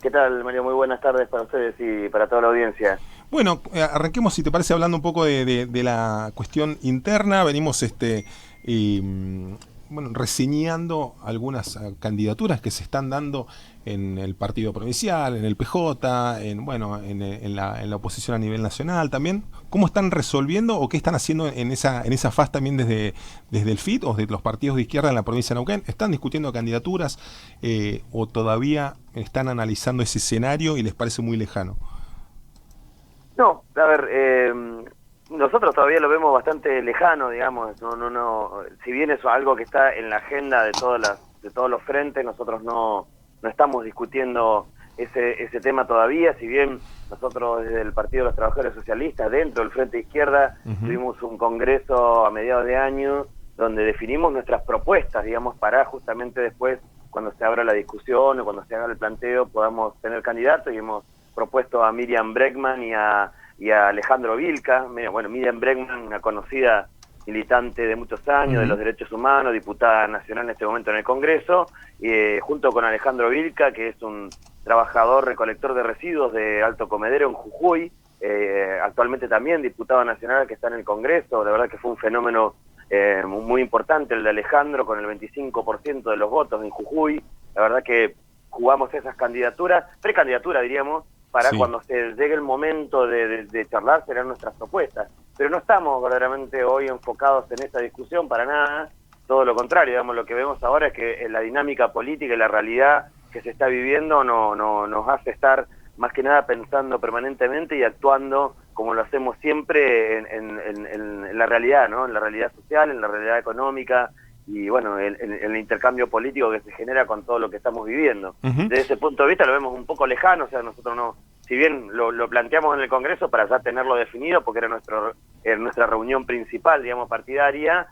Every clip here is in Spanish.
¿Qué tal, Mario? Muy buenas tardes para ustedes y para toda la audiencia. Bueno, arranquemos, si te parece, hablando un poco de la cuestión interna. Venimos bueno, reseñando algunas candidaturas que se están dando en el Partido Provincial, en el PJ, en la oposición a nivel nacional también. ¿Cómo están resolviendo o qué están haciendo en esa fase también desde el FIT o desde los partidos de izquierda en la provincia de Neuquén? ¿Están discutiendo candidaturas o todavía están analizando ese escenario y les parece muy lejano? No, a ver, nosotros todavía lo vemos bastante lejano, digamos. No. Si bien es algo que está en la agenda de todos los frentes, nosotros no estamos discutiendo ese tema todavía. Si bien nosotros desde el Partido de los Trabajadores Socialistas, dentro del Frente Izquierda, Ujú. tuvimos un congreso a mediados de año donde definimos nuestras propuestas, digamos, para justamente después, cuando se abra la discusión o cuando se haga el planteo, podamos tener candidatos, y hemos propuesto a Miriam Bregman y a Alejandro Vilca. Bueno, Miriam Bregman, una conocida militante de muchos años de Ujú. los derechos humanos, diputada nacional en este momento en el Congreso, junto con Alejandro Vilca, que es un trabajador recolector de residuos de Alto Comedero en Jujuy, actualmente también diputado nacional, que está en el Congreso. La verdad que fue un fenómeno muy importante el de Alejandro, con el 25% de los votos en Jujuy. La verdad que jugamos esas candidaturas, precandidatura diríamos, para Sí. cuando se llegue el momento de charlar serán nuestras propuestas. Pero no estamos verdaderamente hoy enfocados en esta discusión para nada, todo lo contrario. Digamos, lo que vemos ahora es que la dinámica política y la realidad que se está viviendo nos hace estar más que nada pensando permanentemente y actuando como lo hacemos siempre en la realidad, ¿no? En la realidad social, en la realidad económica y bueno, en el intercambio político que se genera con todo lo que estamos viviendo. Ujú. Desde ese punto de vista lo vemos un poco lejano. O sea, nosotros no, si bien lo planteamos en el Congreso para ya tenerlo definido, porque era nuestra reunión principal, digamos, partidaria,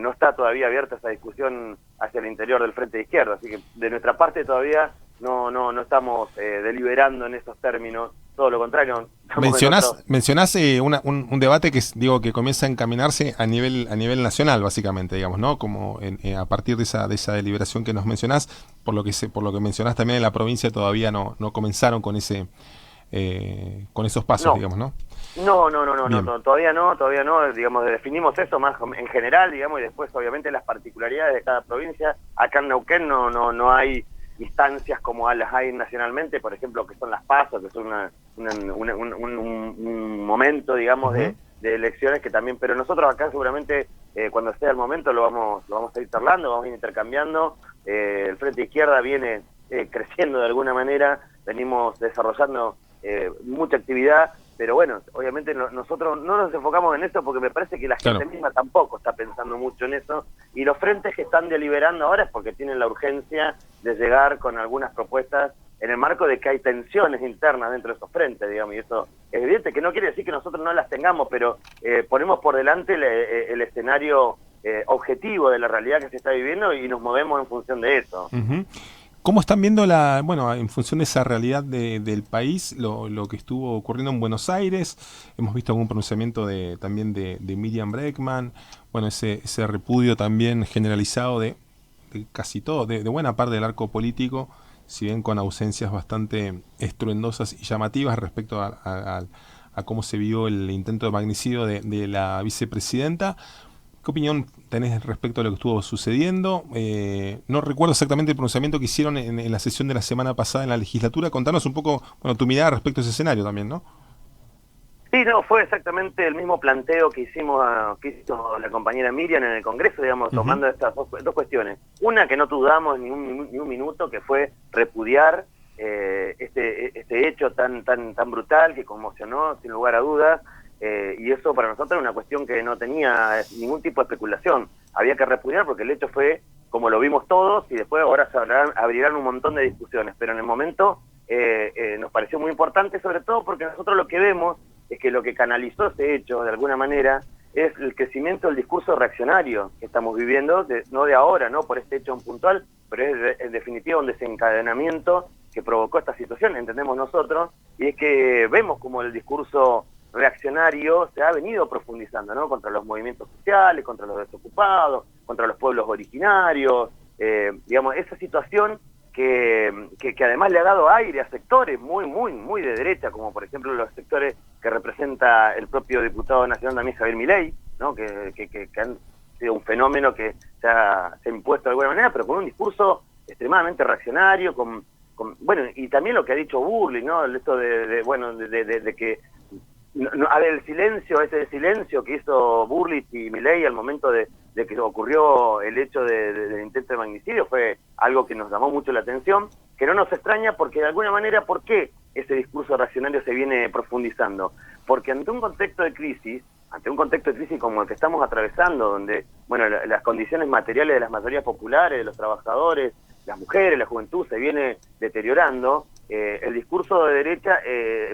no está todavía abierta esa discusión hacia el interior del Frente de Izquierda. Así que de nuestra parte todavía no estamos deliberando en esos términos. Todo lo contrario, estamos en otro. Mencionás un debate digo, que comienza a encaminarse a nivel nacional, básicamente, digamos, ¿no? Como a partir de esa deliberación que nos mencionás, por lo que mencionás también en la provincia todavía no comenzaron con esos pasos, No, digamos, ¿no? no, Bien. todavía no, digamos, definimos eso más en general, digamos, y después obviamente las particularidades de cada provincia. Acá en Neuquén no hay instancias como las hay nacionalmente, por ejemplo, que son las PASO, que son un momento, digamos, Ujú. de elecciones que también, pero nosotros acá seguramente cuando sea el momento lo vamos a ir charlando, vamos a ir intercambiando. El Frente Izquierda viene creciendo de alguna manera, venimos desarrollando mucha actividad, pero bueno, obviamente nosotros no nos enfocamos en eso porque me parece que la gente Claro. misma tampoco está pensando mucho en eso, y los frentes que están deliberando ahora es porque tienen la urgencia de llegar con algunas propuestas en el marco de que hay tensiones internas dentro de esos frentes, digamos, y eso es evidente, que no quiere decir que nosotros no las tengamos, pero ponemos por delante el escenario objetivo de la realidad que se está viviendo y nos movemos en función de eso. Ujú. ¿Cómo están viendo bueno, en función de esa realidad del país, lo que estuvo ocurriendo en Buenos Aires? Hemos visto algún pronunciamiento también de Miriam Bregman, bueno, ese repudio también generalizado de casi todo, de buena parte del arco político, si bien con ausencias bastante estruendosas y llamativas respecto a cómo se vio el intento de magnicidio de la vicepresidenta. ¿Qué opinión tenés respecto a lo que estuvo sucediendo? No recuerdo exactamente el pronunciamiento que hicieron en la sesión de la semana pasada en la legislatura. Contanos un poco, bueno, tu mirada respecto a ese escenario también, ¿no? Sí, no, fue exactamente el mismo planteo que hizo la compañera Miriam en el Congreso, digamos, Ujú. tomando estas dos cuestiones. Una que no dudamos ni un minuto, que fue repudiar este hecho tan brutal que conmocionó sin lugar a dudas, y eso para nosotros era una cuestión que no tenía ningún tipo de especulación. Había que repudiar porque el hecho fue como lo vimos todos, y después ahora abrirán un montón de discusiones, pero en el momento nos pareció muy importante, sobre todo porque nosotros lo que vemos es que lo que canalizó ese hecho, de alguna manera, es el crecimiento del discurso reaccionario que estamos viviendo, no de ahora, no por este hecho en puntual, pero es en definitiva un desencadenamiento que provocó esta situación, entendemos nosotros, y es que vemos como el discurso reaccionario se ha venido profundizando, ¿no? Contra los movimientos sociales, contra los desocupados, contra los pueblos originarios, digamos, esa situación que además le ha dado aire a sectores muy de derecha, como por ejemplo los sectores que representa el propio diputado nacional también Javier Milei, ¿no? que han sido un fenómeno que se ha impuesto de alguna manera, pero con un discurso extremadamente reaccionario, bueno, y también lo que ha dicho Burley, ¿no? Esto de que a ver, ese silencio que hizo Burley y Milei al momento de que ocurrió el hecho del intento de magnicidio fue algo que nos llamó mucho la atención, que no nos extraña porque de alguna manera, ¿por qué ese discurso reaccionario se viene profundizando? Porque ante un contexto de crisis como el que estamos atravesando, donde bueno, las condiciones materiales de las mayorías populares, de los trabajadores, las mujeres, la juventud se viene deteriorando, el discurso de derecha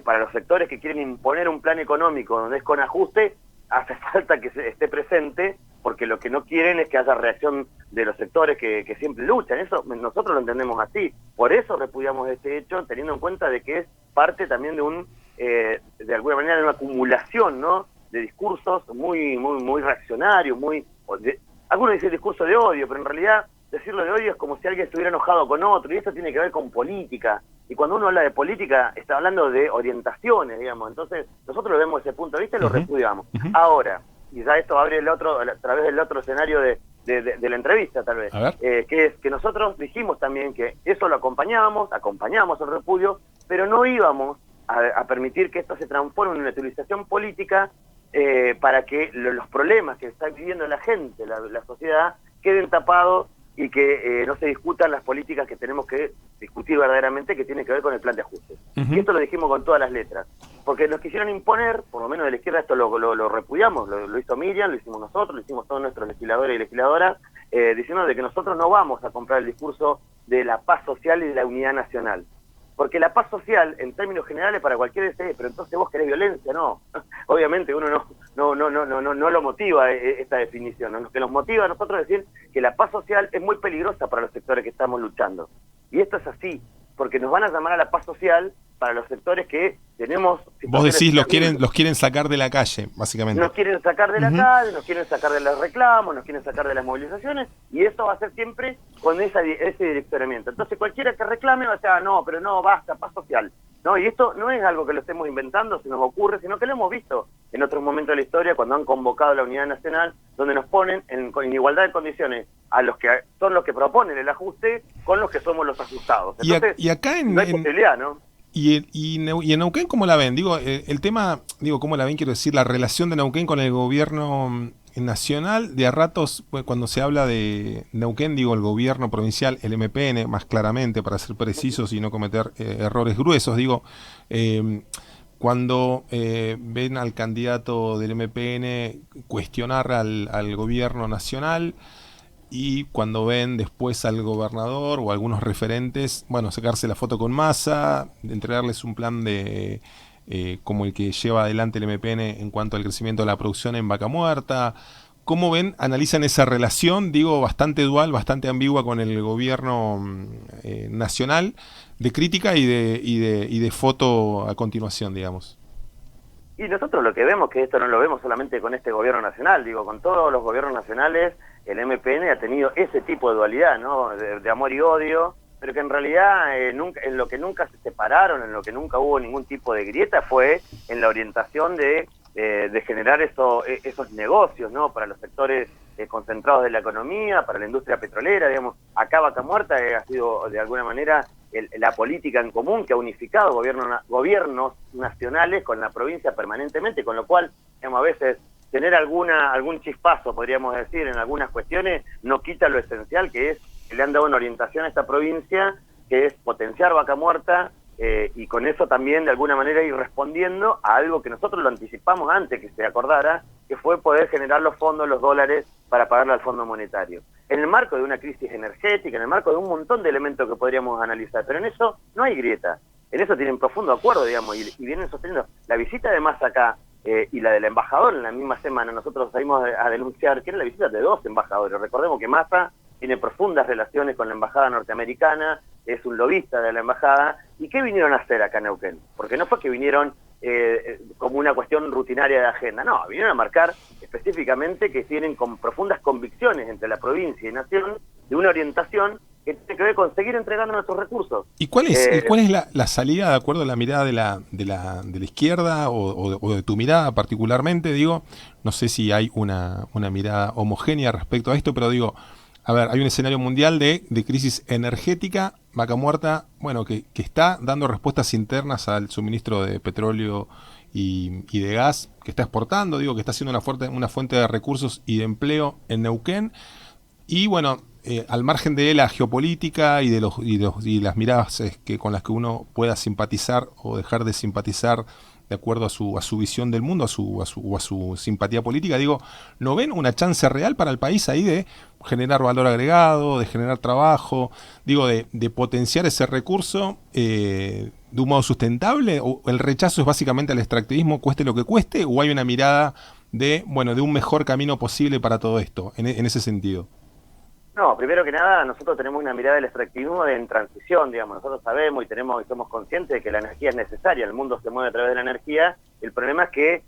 para los sectores que quieren imponer un plan económico donde es con ajuste, hace falta que esté presente, porque lo que no quieren es que haya reacción de los sectores que siempre luchan. Eso nosotros lo entendemos así. Por eso repudiamos este hecho, teniendo en cuenta de que es parte también de de alguna manera de una acumulación, ¿no? De discursos muy reaccionarios, algunos dicen discurso de odio, pero en realidad decirlo de odio es como si alguien estuviera enojado con otro, y eso tiene que ver con política. Y cuando uno habla de política, está hablando de orientaciones, digamos. Entonces, nosotros lo vemos desde ese punto de vista y lo repudiamos. Ahora, y ya esto abre a través del otro escenario de la entrevista, tal vez, que es que nosotros dijimos también que eso lo acompañábamos el repudio, pero no íbamos a permitir que esto se transforme en una utilización política para que los problemas que está viviendo la gente, la sociedad, queden tapados y que no se discutan las políticas que tenemos que discutir verdaderamente, que tienen que ver con el plan de ajuste. Y esto lo dijimos con todas las letras, porque nos quisieron imponer, por lo menos de la izquierda esto lo repudiamos, lo hizo Miriam, lo hicimos nosotros, lo hicimos todos nuestros legisladores y legisladoras, diciendo de que nosotros no vamos a comprar el discurso de la paz social y de la unidad nacional. Porque la paz social, en términos generales, para cualquiera dice, pero entonces vos querés violencia, no. Obviamente uno no lo motiva esta definición, ¿no? Lo que nos motiva a nosotros es decir que la paz social es muy peligrosa para los sectores que estamos luchando. Y esto es así, porque nos van a llamar a la paz social para los sectores que tenemos... Vos decís, los quieren sacar de la calle, básicamente. Nos quieren sacar de la calle, nos quieren sacar de los reclamos, nos quieren sacar de las movilizaciones, y eso va a ser siempre con ese direccionamiento. Entonces cualquiera que reclame va a decir, no, pero no, basta, paz social. No, y esto no es algo que lo estemos inventando, se nos ocurre, sino que lo hemos visto en otros momentos de la historia cuando han convocado a la unidad nacional, donde nos ponen en igualdad de condiciones a los que son los que proponen el ajuste con los que somos los ajustados. Entonces, y acá no hay posibilidad, ¿no? Y en Neuquén, ¿cómo la ven? Digo, el tema, ¿cómo la ven? Quiero decir, la relación de Neuquén con el gobierno nacional. De a ratos, pues, cuando se habla de Neuquén, digo, el gobierno provincial, el MPN, más claramente, para ser precisos y no cometer errores gruesos, digo, cuando ven al candidato del MPN cuestionar al gobierno nacional, y cuando ven después al gobernador o algunos referentes, bueno, sacarse la foto con Massa, entregarles un plan de como el que lleva adelante el MPN en cuanto al crecimiento de la producción en Vaca Muerta. ¿Cómo ven, analizan esa relación, digo, bastante dual, bastante ambigua con el gobierno nacional, de crítica y de foto a continuación, digamos? Y nosotros lo que vemos, que esto no lo vemos solamente con este gobierno nacional, digo, con todos los gobiernos nacionales, el MPN ha tenido ese tipo de dualidad, ¿no? De amor y odio, pero que en realidad en lo que nunca se separaron, en lo que nunca hubo ningún tipo de grieta, fue en la orientación de generar esos negocios, ¿no? Para los sectores concentrados de la economía, para la industria petrolera, digamos. Acá Vaca Muerta ha sido de alguna manera la política en común que ha unificado gobiernos nacionales con la provincia permanentemente, con lo cual, digamos, a veces tener algún chispazo, podríamos decir, en algunas cuestiones, no quita lo esencial, que es que le han dado una orientación a esta provincia, que es potenciar Vaca Muerta, y con eso también de alguna manera ir respondiendo a algo que nosotros lo anticipamos antes que se acordara, que fue poder generar los fondos, los dólares, para pagarle al Fondo Monetario. En el marco de una crisis energética, en el marco de un montón de elementos que podríamos analizar, pero en eso no hay grieta, en eso tienen profundo acuerdo, digamos, y vienen sosteniendo. La visita de Massa acá y la del embajador en la misma semana, nosotros salimos a denunciar que era la visita de 2 embajadores. Recordemos que Massa tiene profundas relaciones con la embajada norteamericana, es un lobista de la embajada. ¿Y qué vinieron a hacer acá en Neuquén? Porque no fue que vinieron como una cuestión rutinaria de agenda, no, vinieron a marcar específicamente que tienen con profundas convicciones entre la provincia y nación de una orientación que tiene que ver con seguir entregando nuestros recursos. ¿Y cuál es la salida, de acuerdo a la mirada de la izquierda o de tu mirada particularmente? Digo, no sé si hay una mirada homogénea respecto a esto, pero digo, a ver, hay un escenario mundial de crisis energética, Vaca Muerta, bueno, que está dando respuestas internas al suministro de petróleo y de gas, que está exportando, digo, que está siendo una fuente de recursos y de empleo en Neuquén. Y bueno, al margen de la geopolítica y de las miradas con las que uno pueda simpatizar o dejar de simpatizar de acuerdo a su visión del mundo, a su simpatía política, digo, ¿no ven una chance real para el país ahí de generar valor agregado, de generar trabajo, digo, de potenciar ese recurso de un modo sustentable? ¿O el rechazo es básicamente al extractivismo, cueste lo que cueste? ¿O hay una mirada de un mejor camino posible para todo esto, en ese sentido? No, primero que nada, nosotros tenemos una mirada del extractivismo en transición, digamos. Nosotros sabemos y somos conscientes de que la energía es necesaria, el mundo se mueve a través de la energía. El problema es que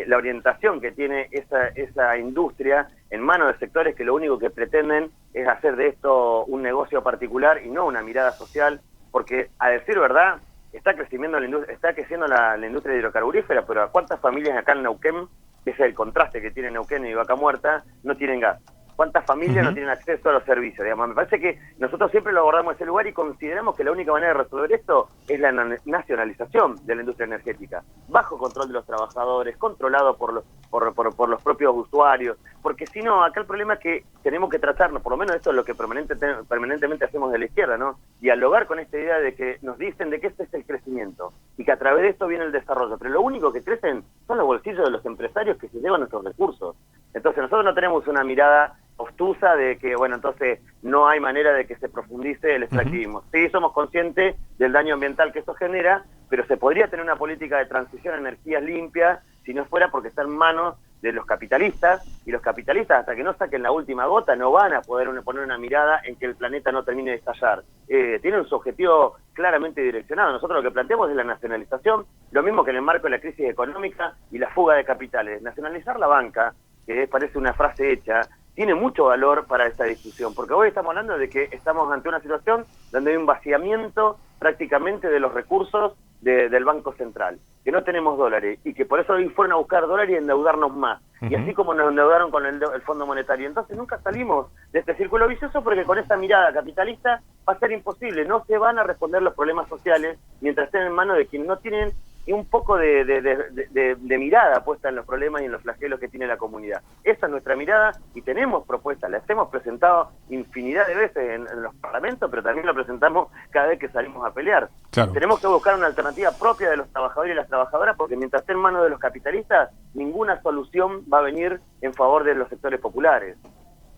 la orientación que tiene esa industria en manos de sectores que lo único que pretenden es hacer de esto un negocio particular y no una mirada social, porque, a decir verdad, está creciendo la industria hidrocarburífera, pero ¿a cuántas familias acá en Neuquén, que es el contraste que tiene Neuquén y Vaca Muerta, no tienen gas? ¿Cuántas familias no tienen acceso a los servicios? Digamos, me parece que nosotros siempre lo abordamos en ese lugar y consideramos que la única manera de resolver esto es la nacionalización de la industria energética, bajo control de los trabajadores, controlado por los propios usuarios, porque si no, acá el problema es que tenemos que tratarnos, por lo menos esto es lo que permanentemente hacemos de la izquierda, ¿no? Dialogar con esta idea de que nos dicen de que este es el crecimiento y que a través de esto viene el desarrollo, pero lo único que crecen son los bolsillos de los empresarios que se llevan nuestros recursos. Entonces nosotros no tenemos una mirada obtusa de que, bueno, entonces no hay manera de que se profundice el extractivismo. Sí, somos conscientes del daño ambiental que esto genera, pero se podría tener una política de transición a energías limpias si no fuera porque está en manos de los capitalistas, y los capitalistas hasta que no saquen la última gota no van a poder poner una mirada en que el planeta no termine de estallar. Tienen su objetivo claramente direccionado. Nosotros lo que planteamos es la nacionalización, lo mismo que en el marco de la crisis económica y la fuga de capitales. Nacionalizar la banca, que parece una frase hecha, tiene mucho valor para esta discusión, porque hoy estamos hablando de que estamos ante una situación donde hay un vaciamiento prácticamente de los recursos del Banco Central, que no tenemos dólares, y que por eso hoy fueron a buscar dólares y endeudarnos más, y así como nos endeudaron con el Fondo Monetario. Entonces nunca salimos de este círculo vicioso, porque con esta mirada capitalista va a ser imposible, no se van a responder los problemas sociales mientras estén en manos de quienes no tienen y un poco de mirada puesta en los problemas y en los flagelos que tiene la comunidad. Esa es nuestra mirada y tenemos propuestas, las hemos presentado infinidad de veces en los parlamentos, pero también lo presentamos cada vez que salimos a pelear. Claro. Tenemos que buscar una alternativa propia de los trabajadores y las trabajadoras, porque mientras esté en manos de los capitalistas, ninguna solución va a venir en favor de los sectores populares.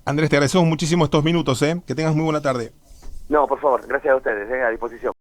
Andrés, te agradecemos muchísimo estos minutos, que tengas muy buena tarde. No, por favor, gracias a ustedes, a disposición.